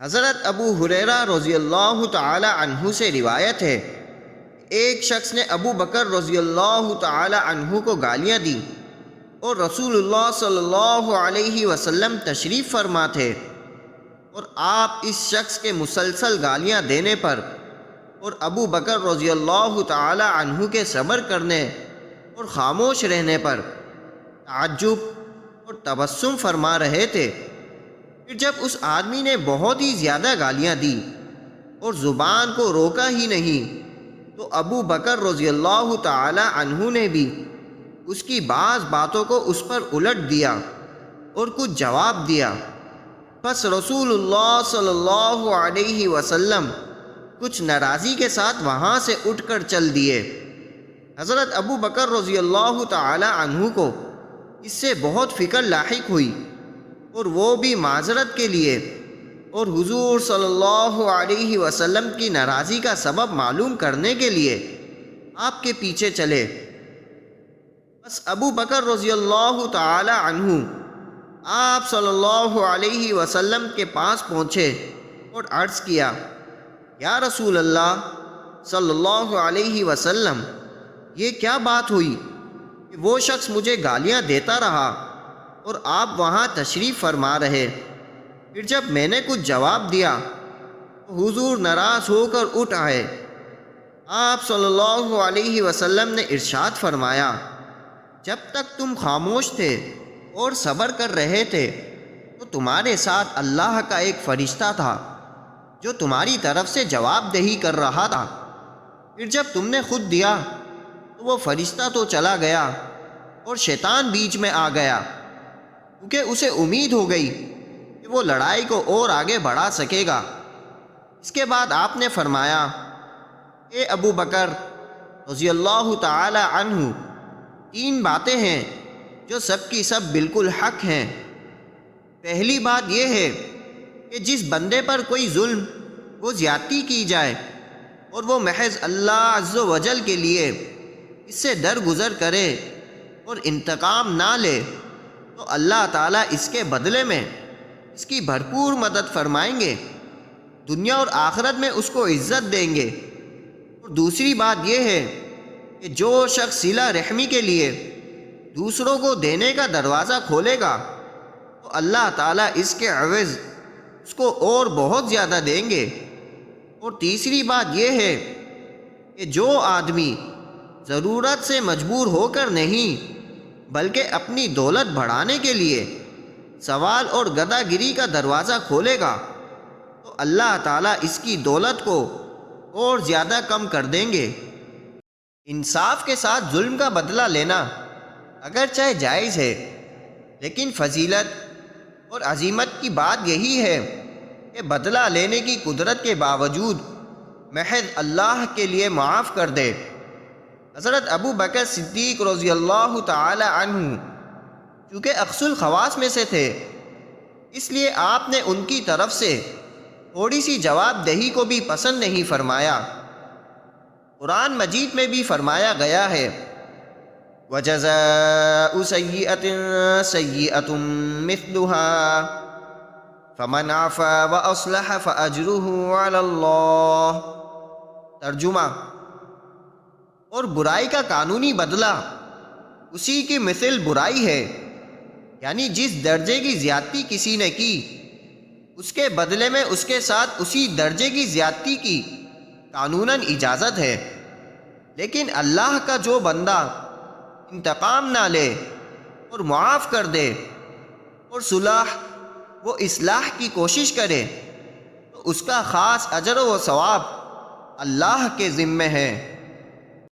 حضرت ابو ہریرہ رضی اللہ تعالی عنہ سے روایت ہے، ایک شخص نے ابو بکر رضی اللہ تعالی عنہ کو گالیاں دیں اور رسول اللہ صلی اللہ علیہ وسلم تشریف فرما تھے، اور آپ اس شخص کے مسلسل گالیاں دینے پر اور ابو بکر رضی اللہ تعالی عنہ کے صبر کرنے اور خاموش رہنے پر تعجب اور تبسم فرما رہے تھے۔ پھر جب اس آدمی نے بہت ہی زیادہ گالیاں دی اور زبان کو روکا ہی نہیں، تو ابو بکر رضی اللہ تعالی عنہ نے بھی اس کی بعض باتوں کو اس پر الٹ دیا اور کچھ جواب دیا۔ پس رسول اللہ صلی اللہ علیہ وسلم کچھ ناراضی کے ساتھ وہاں سے اٹھ کر چل دیے۔ حضرت ابو بکر رضی اللہ تعالی عنہ کو اس سے بہت فکر لاحق ہوئی، اور وہ بھی معذرت کے لیے اور حضور صلی اللہ علیہ وسلم کی ناراضی کا سبب معلوم کرنے کے لیے آپ کے پیچھے چلے۔ بس ابو بکر رضی اللہ تعالی عنہ آپ صلی اللہ علیہ وسلم کے پاس پہنچے اور عرض کیا، یا رسول اللہ صلی اللہ علیہ وسلم، یہ کیا بات ہوئی کہ وہ شخص مجھے گالیاں دیتا رہا اور آپ وہاں تشریف فرما رہے؟ پھر جب میں نے کچھ جواب دیا تو حضور ناراض ہو کر اٹھ آئے۔ آپ صلی اللہ علیہ وسلم نے ارشاد فرمایا، جب تک تم خاموش تھے اور صبر کر رہے تھے تو تمہارے ساتھ اللہ کا ایک فرشتہ تھا جو تمہاری طرف سے جواب دہی کر رہا تھا۔ پھر جب تم نے خود دیا تو وہ فرشتہ تو چلا گیا اور شیطان بیچ میں آ گیا، کیونکہ اسے امید ہو گئی کہ وہ لڑائی کو اور آگے بڑھا سکے گا۔ اس کے بعد آپ نے فرمایا، اے ابو بکر رضی اللہ تعالی عنہ، 3 باتیں ہیں جو سب کی سب بالکل حق ہیں۔ پہلی بات یہ ہے کہ جس بندے پر کوئی ظلم و زیادتی کی جائے اور وہ محض اللہ عز و جل کے لیے اس سے درگزر کرے اور انتقام نہ لے، تو اللہ تعالیٰ اس کے بدلے میں اس کی بھرپور مدد فرمائیں گے، دنیا اور آخرت میں اس کو عزت دیں گے۔ اور دوسری بات یہ ہے کہ جو شخص صلہ رحمی کے لیے دوسروں کو دینے کا دروازہ کھولے گا تو اللہ تعالیٰ اس کے عوض اس کو اور بہت زیادہ دیں گے۔ اور تیسری بات یہ ہے کہ جو آدمی ضرورت سے مجبور ہو کر نہیں بلکہ اپنی دولت بڑھانے کے لیے سوال اور گدہ گیری کا دروازہ کھولے گا تو اللہ تعالیٰ اس کی دولت کو اور زیادہ کم کر دیں گے۔ انصاف کے ساتھ ظلم کا بدلہ لینا اگرچہ جائز ہے، لیکن فضیلت اور عظیمت کی بات یہی ہے کہ بدلہ لینے کی قدرت کے باوجود محض اللہ کے لیے معاف کر دے۔ حضرت ابو بکر صدیق رضی اللہ تعالی عنہ چونکہ اخص الخواص میں سے تھے، اس لیے آپ نے ان کی طرف سے تھوڑی سی جواب دہی کو بھی پسند نہیں فرمایا۔ قرآن مجید میں بھی فرمایا گیا ہے، وَجَزَاءُ سَيِّئَةٍ سَيِّئَةٌ مِثْلُهَا فَمَنْ عَفَا وَأَصْلَحَ فَأَجْرُهُ عَلَى اللَّهِ۔ ترجمہ، اور برائی کا قانونی بدلہ اسی کی مثل برائی ہے، یعنی جس درجے کی زیادتی کسی نے کی اس کے بدلے میں اس کے ساتھ اسی درجے کی زیادتی کی قانوناً اجازت ہے، لیکن اللہ کا جو بندہ انتقام نہ لے اور معاف کر دے اور صلح و اصلاح کی کوشش کرے تو اس کا خاص اجر و ثواب اللہ کے ذمہ ہے۔